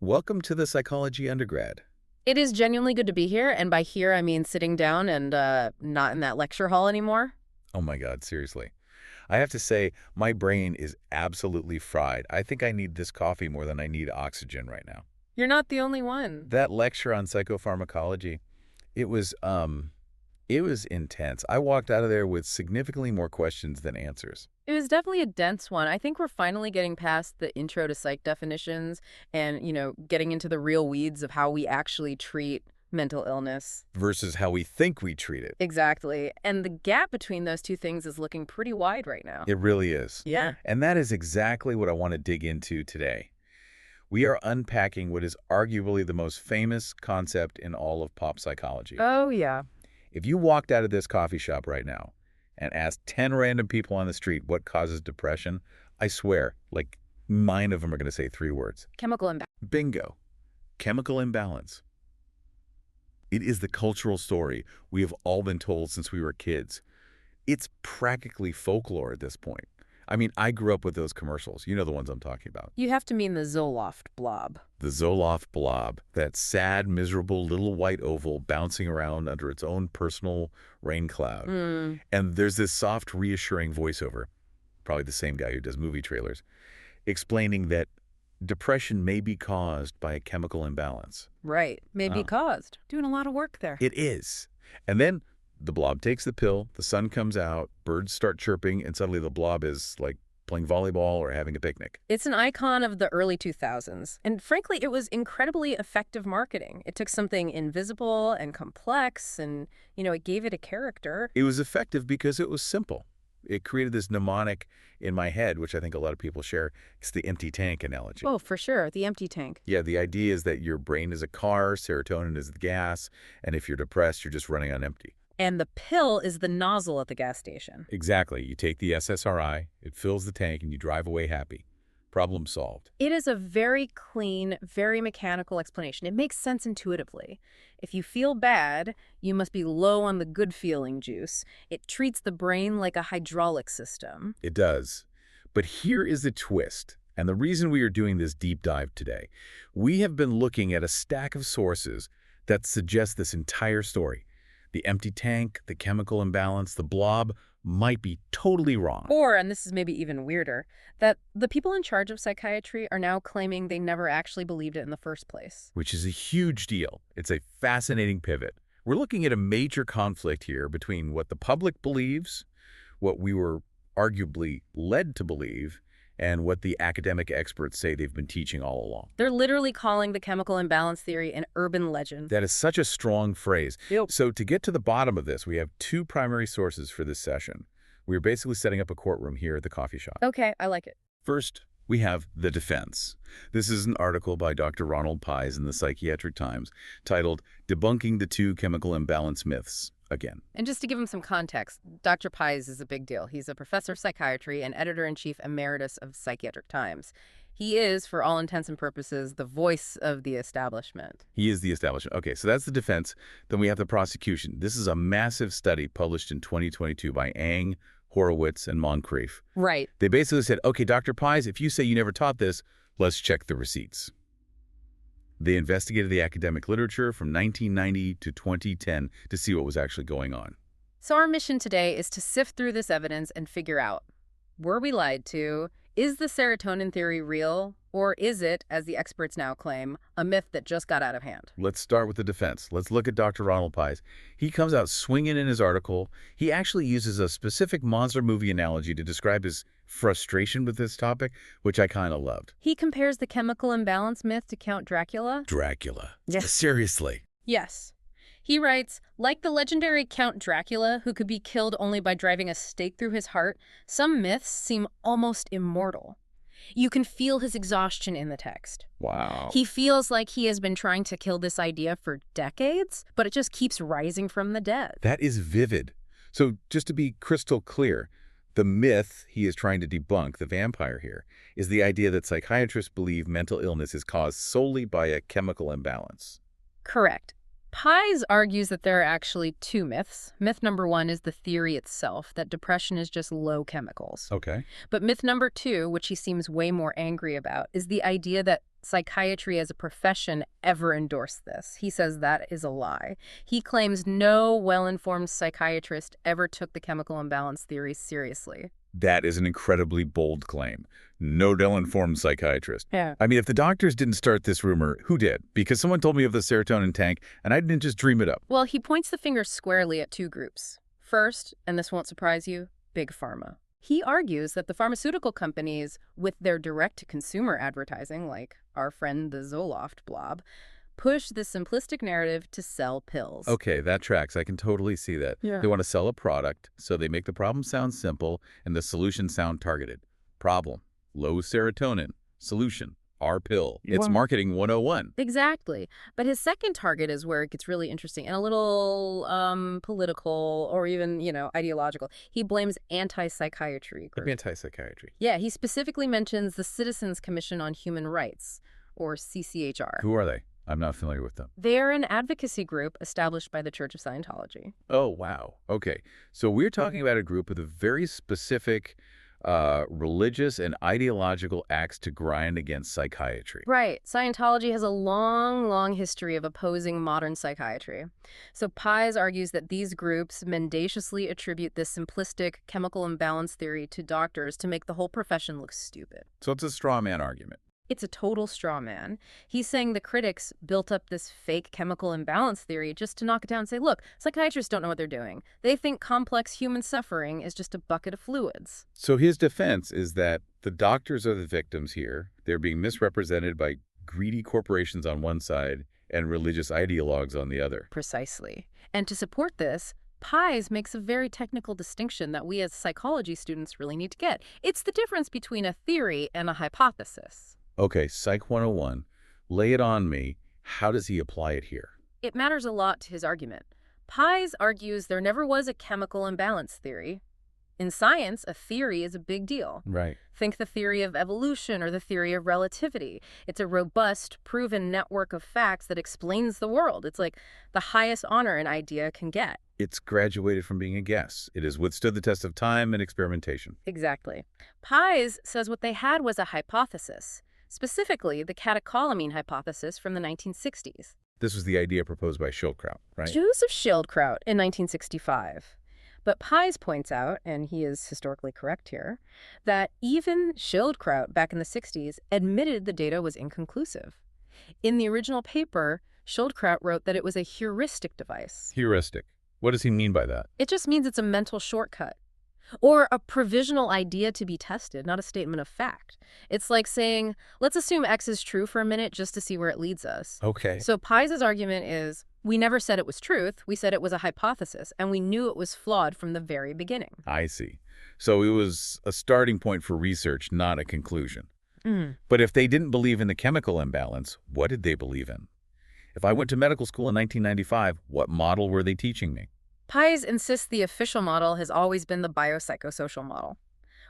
Welcome to the Psychology Undergrad. It is genuinely good to be here, and by here I mean sitting down and not in that lecture hall anymore. Oh my God, seriously. I have to say, my brain is absolutely fried. I think I need this coffee more than I need oxygen right now. You're not the only one. That lecture on psychopharmacology, it was, it was intense. I walked out of there with significantly more questions than answers. It was definitely a dense one. I think we're finally getting past the intro to psych definitions and, getting into the real weeds of how we actually treat mental illness. Versus how we think we treat it. Exactly. And the gap between those two things is looking pretty wide right now. It really is. Yeah. And that is exactly what I want to dig into today. We are unpacking what is arguably the most famous concept in all of pop psychology. Oh, yeah. If you walked out of this coffee shop right now and asked 10 random people on the street what causes depression, I swear, like 9 of them are going to say 3 words. Chemical imbalance. Bingo. Chemical imbalance. It is the cultural story we have all been told since we were kids. It's practically folklore at this point. I mean, I grew up with those commercials. You know the ones I'm talking about. You have to mean the Zoloft blob. The Zoloft blob, that sad, miserable little white oval bouncing around under its own personal rain cloud. And there's this soft, reassuring voiceover, probably the same guy who does movie trailers, explaining that depression may be caused by a chemical imbalance. Right. May be caused. Doing a lot of work there. It is. And then the blob takes the pill, the sun comes out, birds start chirping, and suddenly the blob is like playing volleyball or having a picnic. It's an icon of the early 2000s. And frankly, it was incredibly effective marketing. It took something invisible and complex and, it gave it a character. It was effective because it was simple. It created this mnemonic in my head, which I think a lot of people share. It's the empty tank analogy. Oh, for sure. The empty tank. Yeah, the idea is that your brain is a car, serotonin is the gas, and if you're depressed, you're just running on empty. And the pill is the nozzle at the gas station. Exactly. You take the SSRI, it fills the tank, and you drive away happy. Problem solved. It is a very clean, very mechanical explanation. It makes sense intuitively. If you feel bad, you must be low on the good feeling juice. It treats the brain like a hydraulic system. It does. But here is the twist, and the reason we are doing this deep dive today. We have been looking at a stack of sources that suggest this entire story. The empty tank, the chemical imbalance, the blob might be totally wrong. Or, and this is maybe even weirder, that the people in charge of psychiatry are now claiming they never actually believed it in the first place. Which is a huge deal. It's a fascinating pivot. We're looking at a major conflict here between what the public believes, what we were arguably led to believe, and what the academic experts say they've been teaching all along. They're literally calling the chemical imbalance theory an urban legend. That is such a strong phrase. Yep. So to get to the bottom of this, we have 2 primary sources for this session. We're basically setting up a courtroom here at the coffee shop. Okay, I like it. First, we have the defense. This is an article by Dr. Ronald Pies in the Psychiatric Times titled Debunking the 2 Chemical Imbalance Myths. Again. And just to give him some context, Dr. Pies is a big deal. He's a professor of psychiatry and editor-in-chief emeritus of Psychiatric Times. He is, for all intents and purposes, the voice of the establishment. He is the establishment. Okay, so that's the defense. Then we have the prosecution. This is a massive study published in 2022 by Ang, Horowitz, and Moncrief. Right. They basically said, okay, Dr. Pies, if you say you never taught this, let's check the receipts. They investigated the academic literature from 1990 to 2010 to see what was actually going on. So our mission today is to sift through this evidence and figure out, were we lied to? Is the serotonin theory real? Or is it, as the experts now claim, a myth that just got out of hand? Let's start with the defense. Let's look at Dr. Ronald Pies. He comes out swinging in his article. He actually uses a specific monster movie analogy to describe his frustration with this topic, which I kind of loved. He compares the chemical imbalance myth to Count Dracula. Dracula. Yes. Seriously. Yes. He writes, like the legendary Count Dracula, who could be killed only by driving a stake through his heart, some myths seem almost immortal. You can feel his exhaustion in the text. Wow. He feels like he has been trying to kill this idea for decades, but it just keeps rising from the dead. That is vivid. So just to be crystal clear, the myth he is trying to debunk, the vampire here, is the idea that psychiatrists believe mental illness is caused solely by a chemical imbalance. Correct. Pies argues that there are actually 2 myths. Myth number 1 is the theory itself, that depression is just low chemicals. Okay. But myth number 2, which he seems way more angry about, is the idea that psychiatry as a profession ever endorsed this. He says that is a lie. He claims no well-informed psychiatrist ever took the chemical imbalance theory seriously. That is an incredibly bold claim. No well-informed psychiatrist. Yeah. I mean, if the doctors didn't start this rumor, who did? Because someone told me of the serotonin tank, and I didn't just dream it up. Well, he points the finger squarely at two groups. First, and this won't surprise you, Big Pharma. He argues that the pharmaceutical companies, with their direct-to-consumer advertising, like our friend the Zoloft blob, push this simplistic narrative to sell pills. Okay, that tracks. I can totally see that. Yeah. They want to sell a product, so they make the problem sound simple and the solution sound targeted. Problem: low serotonin. Solution: our pill. It's marketing 101. Exactly. But his second target is where it gets really interesting and a little political or even, ideological. He blames anti-psychiatry groups. Anti-psychiatry. Yeah, he specifically mentions the Citizens Commission on Human Rights, or CCHR. Who are they? I'm not familiar with them. They're an advocacy group established by the Church of Scientology. Oh, wow. Okay. So we're talking about a group with a very specific religious and ideological axe to grind against psychiatry. Right. Scientology has a long, long history of opposing modern psychiatry. So Pies argues that these groups mendaciously attribute this simplistic chemical imbalance theory to doctors to make the whole profession look stupid. So it's a straw man argument. It's a total straw man. He's saying the critics built up this fake chemical imbalance theory just to knock it down and say, look, psychiatrists don't know what they're doing. They think complex human suffering is just a bucket of fluids. So his defense is that the doctors are the victims here. They're being misrepresented by greedy corporations on one side and religious ideologues on the other. Precisely. And to support this, Pies makes a very technical distinction that we as psychology students really need to get. It's the difference between a theory and a hypothesis. Okay, Psych 101. Lay it on me. How does he apply it here? It matters a lot to his argument. Pies argues there never was a chemical imbalance theory. In science, a theory is a big deal. Right. Think the theory of evolution or the theory of relativity. It's a robust, proven network of facts that explains the world. It's like the highest honor an idea can get. It's graduated from being a guess. It has withstood the test of time and experimentation. Exactly. Pies says what they had was a hypothesis, specifically the catecholamine hypothesis from the 1960s. This was the idea proposed by Schildkraut, right? Joseph Schildkraut in 1965. But Pies points out, and he is historically correct here, that even Schildkraut back in the 60s admitted the data was inconclusive. In the original paper, Schildkraut wrote that it was a heuristic device. Heuristic. What does he mean by that? It just means it's a mental shortcut. Or a provisional idea to be tested, not a statement of fact. It's like saying, let's assume X is true for a minute just to see where it leads us. Okay. So Pies' argument is, we never said it was truth, we said it was a hypothesis, and we knew it was flawed from the very beginning. I see. So it was a starting point for research, not a conclusion. But if they didn't believe in the chemical imbalance, what did they believe in? If I went to medical school in 1995, what model were they teaching me? Pies insists the official model has always been the biopsychosocial model,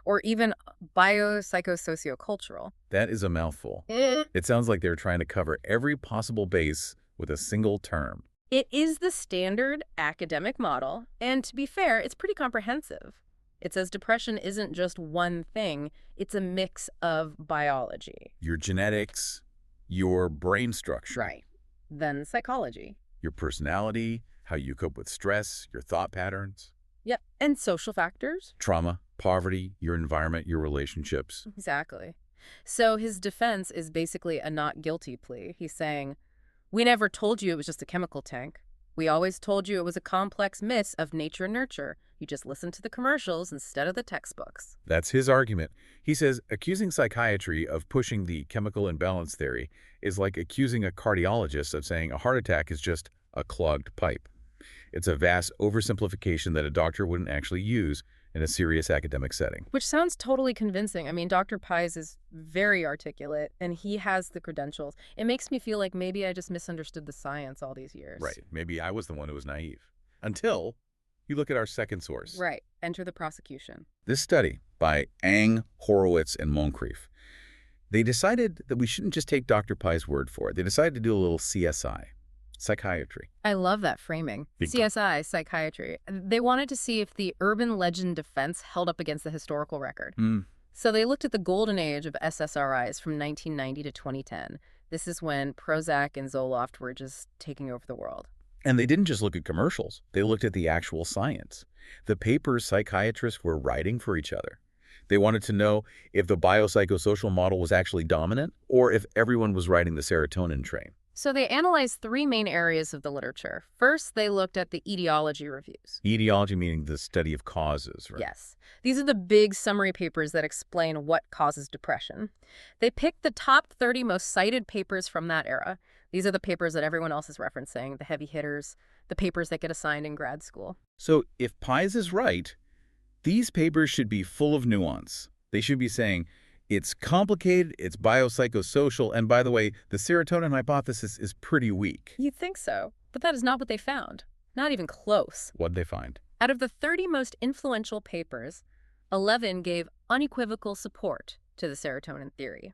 or even biopsychosociocultural. That is a mouthful. It sounds like they're trying to cover every possible base with a single term. It is the standard academic model, and to be fair, it's pretty comprehensive. It says depression isn't just one thing, it's a mix of biology. Your genetics, your brain structure. Right. Then psychology. Your personality, how you cope with stress, your thought patterns. Yep. And social factors. Trauma, poverty, your environment, your relationships. Exactly. So his defense is basically a not guilty plea. He's saying, we never told you it was just a chemical tank. We always told you it was a complex mix of nature and nurture. You just listened to the commercials instead of the textbooks. That's his argument. He says accusing psychiatry of pushing the chemical imbalance theory is like accusing a cardiologist of saying a heart attack is just a clogged pipe. It's a vast oversimplification that a doctor wouldn't actually use in a serious academic setting. Which sounds totally convincing. I mean, Dr. Pies is very articulate, and he has the credentials. It makes me feel like maybe I just misunderstood the science all these years. Right. Maybe I was the one who was naive. Until you look at our second source. Right. Enter the prosecution. This study by Ang, Horowitz, and Moncrief. They decided that we shouldn't just take Dr. Pies' word for it. They decided to do a little CSI. Psychiatry. I love that framing. CSI, psychiatry. They wanted to see if the urban legend defense held up against the historical record. So they looked at the golden age of SSRIs from 1990 to 2010. This is when Prozac and Zoloft were just taking over the world. And they didn't just look at commercials. They looked at the actual science. The papers psychiatrists were writing for each other. They wanted to know if the biopsychosocial model was actually dominant or if everyone was riding the serotonin train. So they analyzed three main areas of the literature. First, they looked at the etiology reviews. Etiology meaning the study of causes, right? Yes. These are the big summary papers that explain what causes depression. They picked the top 30 most cited papers from that era. These are the papers that everyone else is referencing, the heavy hitters, the papers that get assigned in grad school. So if Pies is right, these papers should be full of nuance. They should be saying, it's complicated, it's biopsychosocial, and by the way, the serotonin hypothesis is pretty weak. You'd think so, but that is not what they found. Not even close. What'd they find? Out of the 30 most influential papers, 11 gave unequivocal support to the serotonin theory.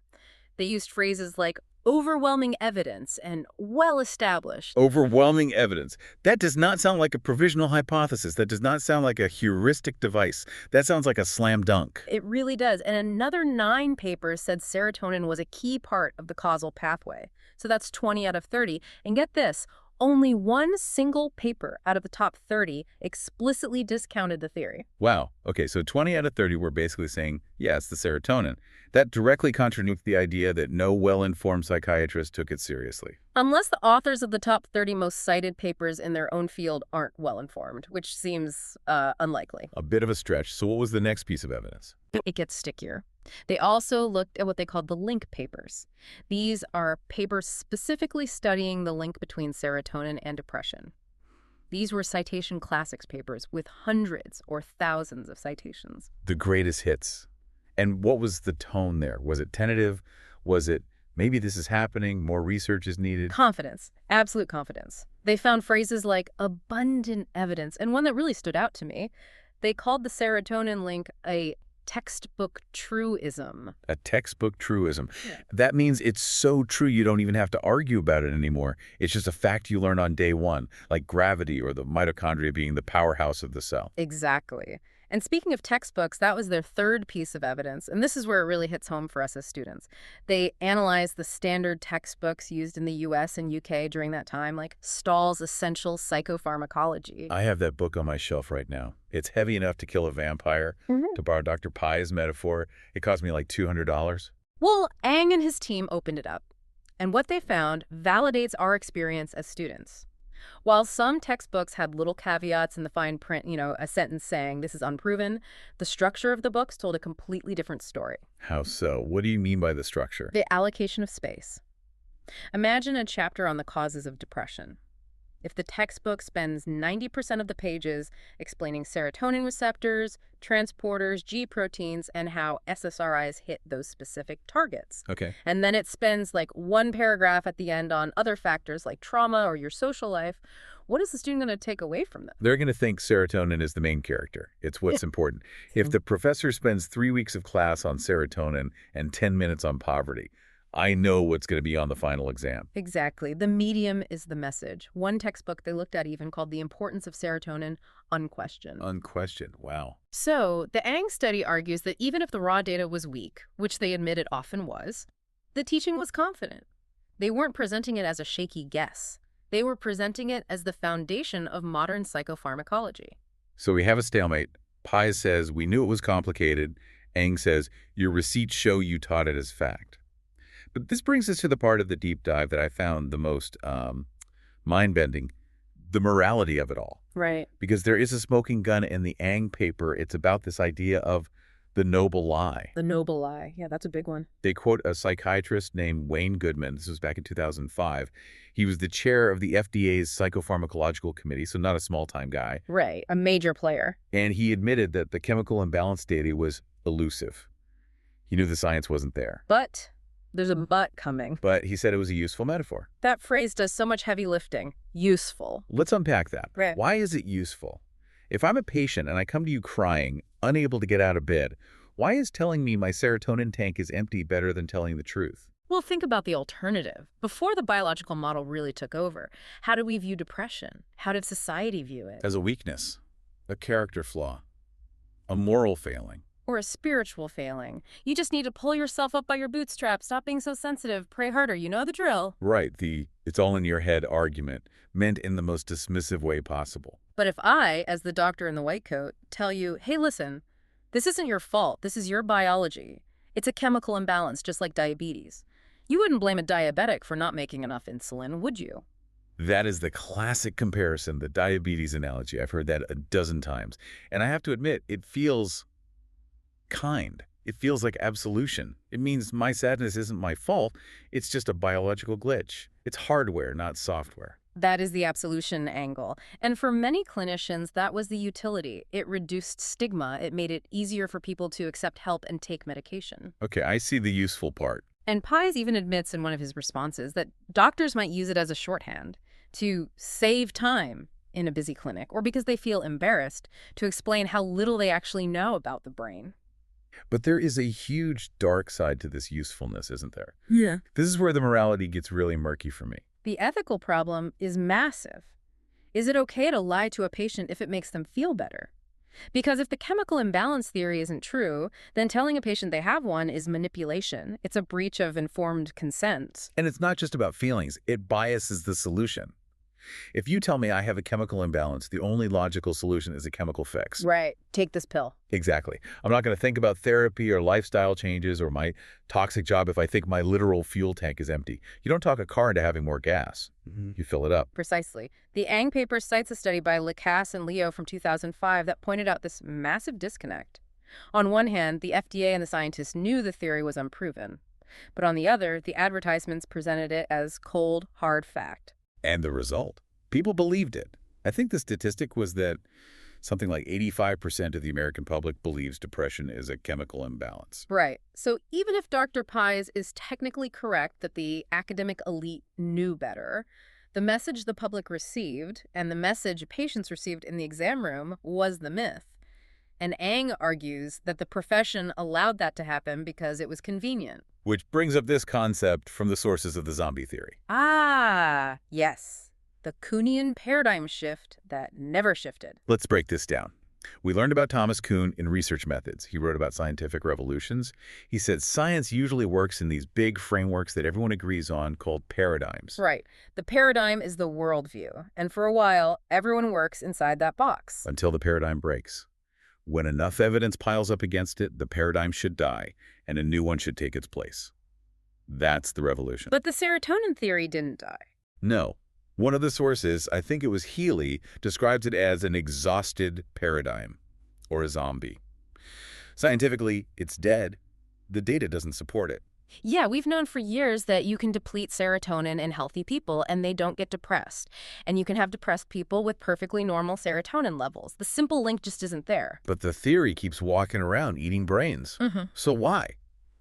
They used phrases like overwhelming evidence and well-established. Overwhelming evidence. That does not sound like a provisional hypothesis. That does not sound like a heuristic device. That sounds like a slam dunk. It really does. And another 9 papers said serotonin was a key part of the causal pathway. So that's 20 out of 30. And get this, only one single paper out of the top 30 explicitly discounted the theory. Wow. Okay, so 20 out of 30 were basically saying, yeah, it's the serotonin. That directly contradicts the idea that no well-informed psychiatrist took it seriously. Unless the authors of the top 30 most cited papers in their own field aren't well-informed, which seems unlikely. A bit of a stretch. So what was the next piece of evidence? It gets stickier. They also looked at what they called the link papers. These are papers specifically studying the link between serotonin and depression. These were citation classics papers with hundreds or thousands of citations. The greatest hits. And what was the tone there? Was it tentative? Was it, maybe this is happening, more research is needed? Confidence. Absolute confidence. They found phrases like abundant evidence, and one that really stood out to me. They called the serotonin link a textbook truism. A textbook truism. Yeah. That means it's so true you don't even have to argue about it anymore. It's just a fact you learn on day one, like gravity or the mitochondria being the powerhouse of the cell. Exactly. And speaking of textbooks, that was their third piece of evidence, and this is where it really hits home for us as students. They analyzed the standard textbooks used in the US and UK during that time, like Stahl's Essential Psychopharmacology. I have that book on my shelf right now. It's heavy enough to kill a vampire. To borrow Dr. Pies' metaphor, it cost me like $200. Well, Ang and his team opened it up, and what they found validates our experience as students. While some textbooks had little caveats in the fine print, a sentence saying this is unproven, the structure of the books told a completely different story. How so? What do you mean by the structure? The allocation of space. Imagine a chapter on the causes of depression. If the textbook spends 90% of the pages explaining serotonin receptors, transporters, G proteins, and how SSRIs hit those specific targets. Okay. And then it spends like one paragraph at the end on other factors like trauma or your social life, what is the student going to take away from that? They're going to think serotonin is the main character. It's what's important. If the professor spends 3 weeks of class on serotonin and 10 minutes on poverty, I know what's going to be on the final exam. Exactly. The medium is the message. One textbook they looked at even called The Importance of Serotonin Unquestioned. Unquestioned. Wow. So the Ang study argues that even if the raw data was weak, which they admit it often was, the teaching was confident. They weren't presenting it as a shaky guess. They were presenting it as the foundation of modern psychopharmacology. So we have a stalemate. Pies says, we knew it was complicated. Ang says, your receipts show you taught it as fact. But this brings us to the part of the deep dive that I found the most mind-bending, the morality of it all. Right. Because there is a smoking gun in the Ang paper. It's about this idea of the noble lie. The noble lie. Yeah, that's a big one. They quote a psychiatrist named Wayne Goodman. This was back in 2005. He was the chair of the FDA's Psychopharmacological Committee, so not a small-time guy. Right. A major player. And he admitted that the chemical imbalance data was elusive. He knew the science wasn't there. But there's a but coming. But he said it was a useful metaphor. That phrase does so much heavy lifting. Useful. Let's unpack that. Right. Why is it useful? If I'm a patient and I come to you crying, unable to get out of bed, why is telling me my serotonin tank is empty better than telling the truth? Well, think about the alternative. Before the biological model really took over, how did we view depression? How did society view it? As a weakness, a character flaw, a moral failing. or a spiritual failing. You just need to pull yourself up by your bootstraps, stop being so sensitive, pray harder, you know the drill. Right, the it's all in your head argument, meant in the most dismissive way possible. But if I, as the doctor in the white coat, tell you, hey, listen, this isn't your fault, this is your biology. It's a chemical imbalance, just like diabetes. You wouldn't blame a diabetic for not making enough insulin, would you? That is the classic comparison, the diabetes analogy. I've heard that a dozen times. And I have to admit, it feels kind. It feels like absolution. It means my sadness isn't my fault. It's just a biological glitch. It's hardware, not software. That is the absolution angle. And for many clinicians, that was the utility. It reduced stigma. It made it easier for people to accept help and take medication. Okay, I see the useful part. And Pies even admits in one of his responses that doctors might use it as a shorthand to save time in a busy clinic, or because they feel embarrassed to explain how little they actually know about the brain. But there is a huge dark side to this usefulness, isn't there? Yeah. This is where the morality gets really murky for me. The ethical problem is massive. Is it okay to lie to a patient if it makes them feel better? Because if the chemical imbalance theory isn't true, then telling a patient they have one is manipulation. It's a breach of informed consent. And it's not just about feelings. It biases the solution. If you tell me I have a chemical imbalance, the only logical solution is a chemical fix. Right. Take this pill. Exactly. I'm not going to think about therapy or lifestyle changes or my toxic job if I think my literal fuel tank is empty. You don't talk a car into having more gas. You fill it up. Precisely. The Ang paper cites a study by Lacasse and Leo from 2005 that pointed out this massive disconnect. On one hand, the FDA and the scientists knew the theory was unproven. But on the other, the advertisements presented it as cold, hard fact. And the result? People believed it. I think the statistic was that something like 85% of the American public believes depression is a chemical imbalance. Right. So even if Dr. Pies is technically correct that the academic elite knew better, the message the public received and the message patients received in the exam room was the myth. And Ang argues that the profession allowed that to happen because it was convenient. Which brings up this concept from the sources of the zombie theory. Ah, yes. The Kuhnian paradigm shift that never shifted. Let's break this down. We learned about Thomas Kuhn in Research Methods. He wrote about scientific revolutions. He said science usually works in these big frameworks that everyone agrees on called paradigms. Right. The paradigm is the worldview. And for a while, everyone works inside that box. Until the paradigm breaks. When enough evidence piles up against it, the paradigm should die, and a new one should take its place. That's the revolution. But the serotonin theory didn't die. No. One of the sources, I think it was Healy, describes it as an exhausted paradigm, or a zombie. Scientifically, it's dead. The data doesn't support it. Yeah, we've known for years that you can deplete serotonin in healthy people and they don't get depressed. And you can have depressed people with perfectly normal serotonin levels. The simple link just isn't there. But the theory keeps walking around eating brains. So why?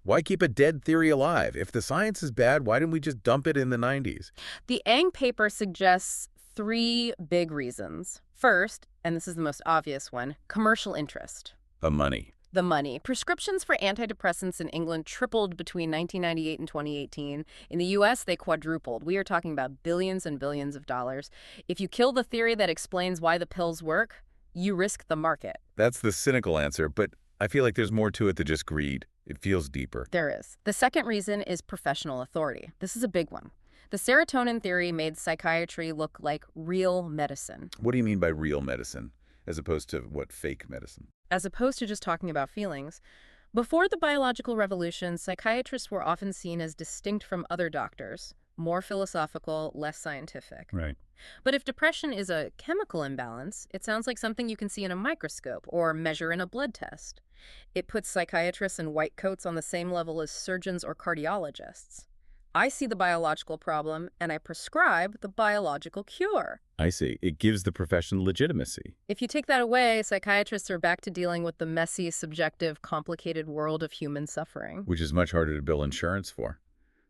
Why keep a dead theory alive? If the science is bad, why didn't we just dump it in the 90s? The Ang paper suggests 3 big reasons. First, and this is the most obvious one, commercial interest. Money. The money. Prescriptions for antidepressants in England tripled between 1998 and 2018. In the U.S., they quadrupled. We are talking about billions and billions of dollars. If you kill the theory that explains why the pills work, you risk the market. That's the cynical answer, but I feel like there's more to it than just greed. It feels deeper. There is. The second reason is professional authority. This is a big one. The serotonin theory made psychiatry look like real medicine. What do you mean by real medicine, as opposed to, what, fake medicine? As opposed to just talking about feelings. Before the biological revolution, psychiatrists were often seen as distinct from other doctors, more philosophical, less scientific. Right. But if depression is a chemical imbalance, it sounds like something you can see in a microscope or measure in a blood test. It puts psychiatrists in white coats on the same level as surgeons or cardiologists. I see the biological problem, and I prescribe the biological cure. I see. It gives the profession legitimacy. If you take that away, psychiatrists are back to dealing with the messy, subjective, complicated world of human suffering. Which is much harder to bill insurance for.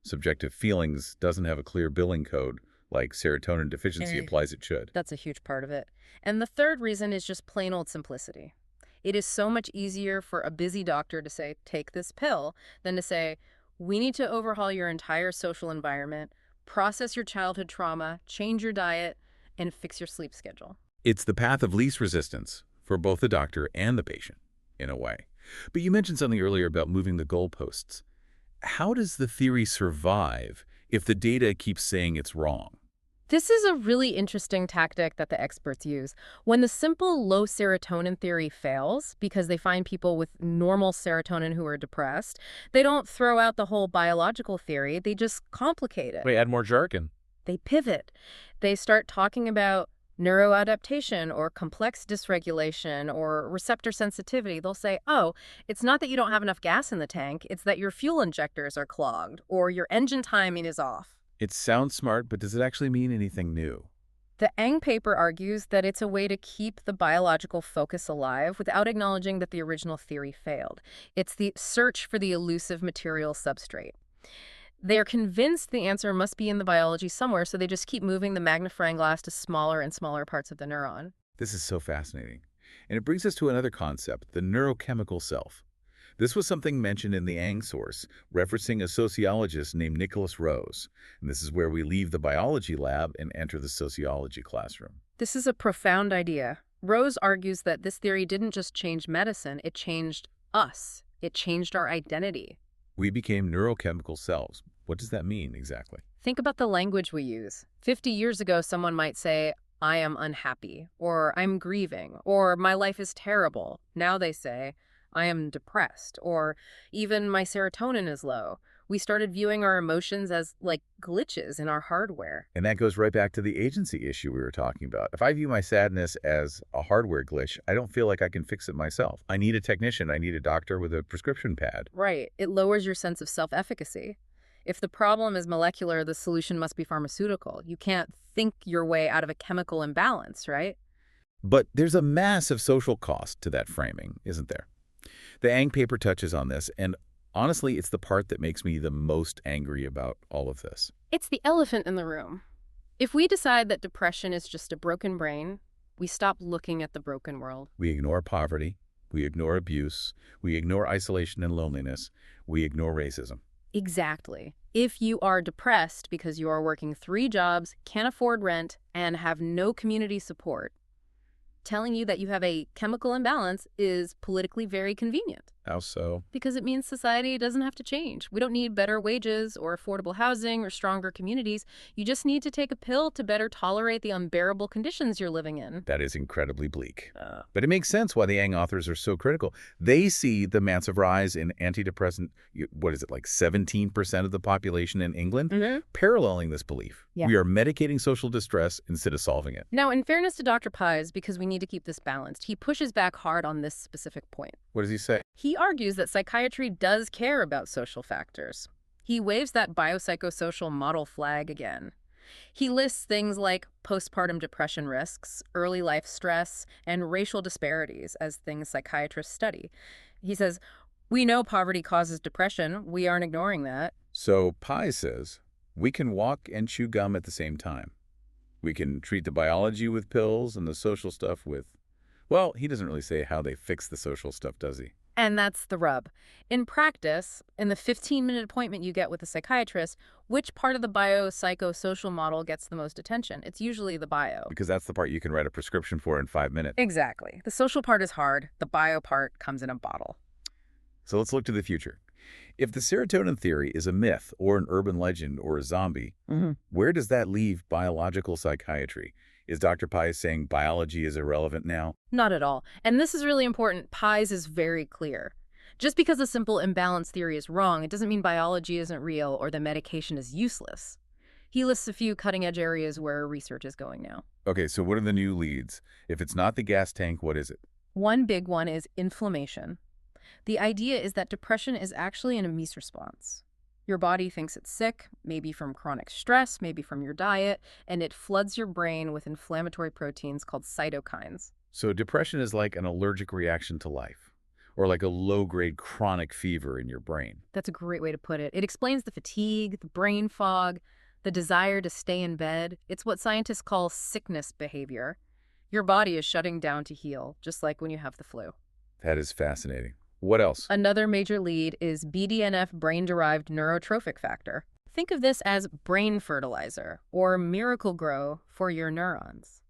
Subjective feelings doesn't have a clear billing code, like serotonin deficiency implies it should. That's a huge part of it. And the third reason is just plain old simplicity. It is so much easier for a busy doctor to say, take this pill, than to say, we need to overhaul your entire social environment, process your childhood trauma, change your diet, and fix your sleep schedule. It's the path of least resistance for both the doctor and the patient, in a way. But you mentioned something earlier about moving the goalposts. How does the theory survive if the data keeps saying it's wrong? This is a really interesting tactic that the experts use. When the simple low serotonin theory fails because they find people with normal serotonin who are depressed, they don't throw out the whole biological theory, they just complicate it. Wait, add more jargon. They pivot. They start talking about neuroadaptation or complex dysregulation or receptor sensitivity. They'll say, oh, it's not that you don't have enough gas in the tank, it's that your fuel injectors are clogged or your engine timing is off. It sounds smart, but does it actually mean anything new? The Eng paper argues that it's a way to keep the biological focus alive without acknowledging that the original theory failed. It's the search for the elusive material substrate. They're convinced the answer must be in the biology somewhere, so they just keep moving the magnifying glass to smaller and smaller parts of the neuron. This is so fascinating. And it brings us to another concept, the neurochemical self. This was something mentioned in the Ang source, referencing a sociologist named Nicholas Rose. And this is where we leave the biology lab and enter the sociology classroom. This is a profound idea. Rose argues that this theory didn't just change medicine, it changed us. It changed our identity. We became neurochemical selves. What does that mean exactly? Think about the language we use. 50 years ago, someone might say, I am unhappy, or I'm grieving, or my life is terrible. Now they say, I am depressed, or even my serotonin is low. We started viewing our emotions as like glitches in our hardware. And that goes right back to the agency issue we were talking about. If I view my sadness as a hardware glitch, I don't feel like I can fix it myself. I need a technician. I need a doctor with a prescription pad. Right. It lowers your sense of self-efficacy. If the problem is molecular, the solution must be pharmaceutical. You can't think your way out of a chemical imbalance, right? But there's a massive social cost to that framing, isn't there? The Ang paper touches on this, and honestly, it's the part that makes me the most angry about all of this. It's the elephant in the room. If we decide that depression is just a broken brain, we stop looking at the broken world. We ignore poverty, we ignore abuse, we ignore isolation and loneliness, we ignore racism. Exactly. If you are depressed because you are working 3 jobs, can't afford rent, and have no community support, telling you that you have a chemical imbalance is politically very convenient. How so? Because it means society doesn't have to change. We don't need better wages or affordable housing or stronger communities. You just need to take a pill to better tolerate the unbearable conditions you're living in. That is incredibly bleak. But it makes sense why the Yang authors are so critical. They see the massive rise in antidepressant, what is it, like 17% of the population in England, paralleling this belief. Yeah. We are medicating social distress instead of solving it. Now, in fairness to Dr. Pies, because we need to keep this balanced, he pushes back hard on this specific point. What does he say? He argues that psychiatry does care about social factors. He waves that biopsychosocial model flag again. He lists things like postpartum depression risks, early life stress, and racial disparities as things psychiatrists study. He says, we know poverty causes depression. We aren't ignoring that. So Pies says, we can walk and chew gum at the same time. We can treat the biology with pills and the social stuff with, well, he doesn't really say how they fix the social stuff, does he? And that's the rub. In practice, in the 15-minute appointment you get with a psychiatrist, which part of the biopsychosocial model gets the most attention? It's usually the bio. Because that's the part you can write a prescription for in 5 minutes. Exactly. The social part is hard. The bio part comes in a bottle. So let's look to the future. If the serotonin theory is a myth or an urban legend or a zombie, where does that leave biological psychiatry? Is Dr. Pies saying biology is irrelevant now? Not at all. And this is really important. Pies is very clear. Just because a simple imbalance theory is wrong, it doesn't mean biology isn't real or the medication is useless. He lists a few cutting-edge areas where research is going now. Okay, so what are the new leads? If it's not the gas tank, what is it? One big one is inflammation. The idea is that depression is actually an immune response. Your body thinks it's sick, maybe from chronic stress, maybe from your diet, and it floods your brain with inflammatory proteins called cytokines. So depression is like an allergic reaction to life, or like a low-grade chronic fever in your brain. That's a great way to put it. It explains the fatigue, the brain fog, the desire to stay in bed. It's what scientists call sickness behavior. Your body is shutting down to heal, just like when you have the flu. That is fascinating. What else? Another major lead is BDNF, brain-derived neurotrophic factor. Think of this as brain fertilizer or miracle grow for your neurons.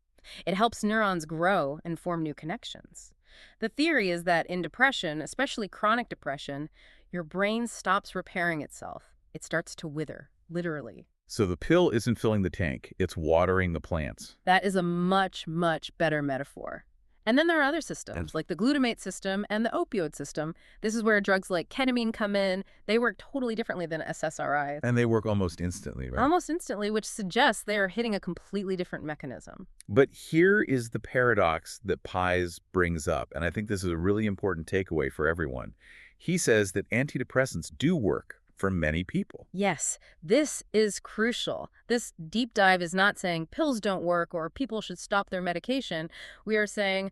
It helps neurons grow and form new connections. The theory is that in depression, especially chronic depression, your brain stops repairing itself. It starts to wither, literally. So the pill isn't filling the tank, it's watering the plants. That is a much, much better metaphor. And then there are other systems, like the glutamate system and the opioid system. This is where drugs like ketamine come in. They work totally differently than SSRIs. And they work almost instantly, right? Almost instantly, which suggests they are hitting a completely different mechanism. But here is the paradox that Pies brings up, and I think this is a really important takeaway for everyone. He says that antidepressants do work for many people. Yes, this is crucial. This deep dive is not saying pills don't work or people should stop their medication. We are saying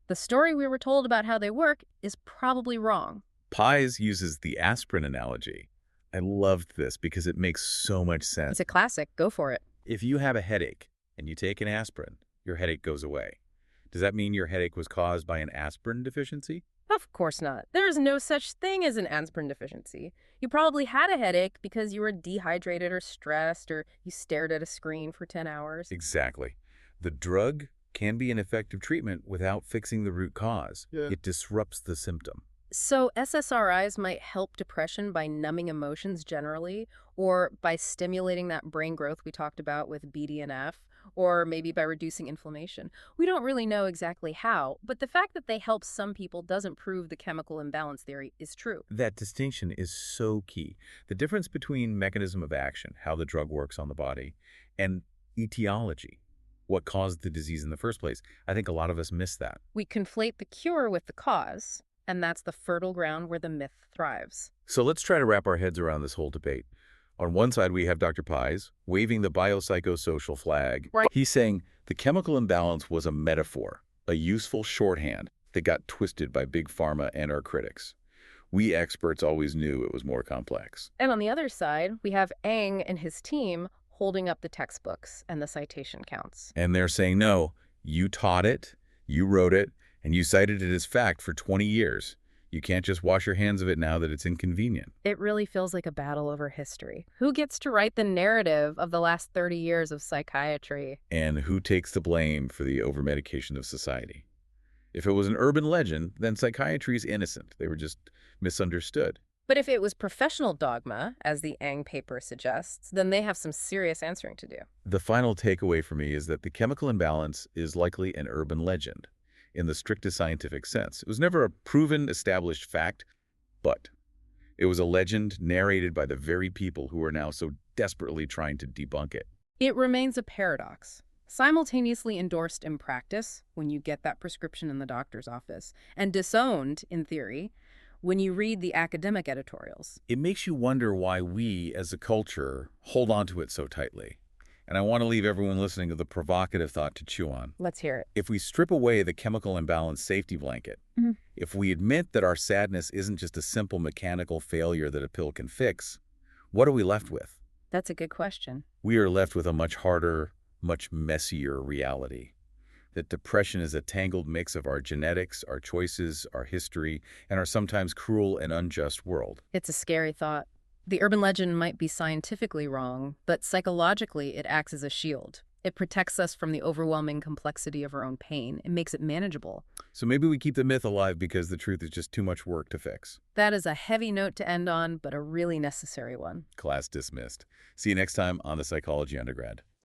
the story we were told about how they work is probably wrong. Pies uses the aspirin analogy. I loved this because it makes so much sense. It's a classic. Go for it. If you have a headache and you take an aspirin, your headache goes away. Does that mean your headache was caused by an aspirin deficiency? Of course not. There is no such thing as an aspirin deficiency. You probably had a headache because you were dehydrated or stressed or you stared at a screen for 10 hours. Exactly. The drug can be an effective treatment without fixing the root cause. Yeah. It disrupts the symptom. So SSRIs might help depression by numbing emotions generally, or by stimulating that brain growth we talked about with BDNF, or maybe by reducing inflammation. We don't really know exactly how, but the fact that they help some people doesn't prove the chemical imbalance theory is true. That distinction is so key. The difference between mechanism of action, how the drug works on the body, and etiology, what caused the disease in the first place. I think a lot of us miss that. We conflate the cure with the cause, and that's the fertile ground where the myth thrives. So let's try to wrap our heads around this whole debate. On one side, we have Dr. Pies waving the biopsychosocial flag. Right. He's saying the chemical imbalance was a metaphor, a useful shorthand that got twisted by big pharma and our critics. We experts always knew it was more complex. And on the other side, we have Eng and his team holding up the textbooks and the citation counts. And they're saying, no, you taught it, you wrote it, and you cited it as fact for 20 years. You can't just wash your hands of it now that it's inconvenient. It really feels like a battle over history. Who gets to write the narrative of the last 30 years of psychiatry? And who takes the blame for the overmedication of society? If it was an urban legend, then psychiatry is innocent. They were just misunderstood. But if it was professional dogma, as the Eng paper suggests, then they have some serious answering to do. The final takeaway for me is that the chemical imbalance is likely an urban legend in the strictest scientific sense. It was never a proven, established fact, but it was a legend narrated by the very people who are now so desperately trying to debunk it. It remains a paradox. Simultaneously endorsed in practice, when you get that prescription in the doctor's office, and disowned, in theory, when you read the academic editorials. It makes you wonder why we, as a culture, hold on to it so tightly. And I want to leave everyone listening with a provocative thought to chew on. Let's hear it. If we strip away the chemical imbalance safety blanket, if we admit that our sadness isn't just a simple mechanical failure that a pill can fix, what are we left with? That's a good question. We are left with a much harder, much messier reality. That depression is a tangled mix of our genetics, our choices, our history, and our sometimes cruel and unjust world. It's a scary thought. The urban legend might be scientifically wrong, but psychologically it acts as a shield. It protects us from the overwhelming complexity of our own pain. It makes it manageable. So maybe we keep the myth alive because the truth is just too much work to fix. That is a heavy note to end on, but a really necessary one. Class dismissed. See you next time on the Psychology Undergrad.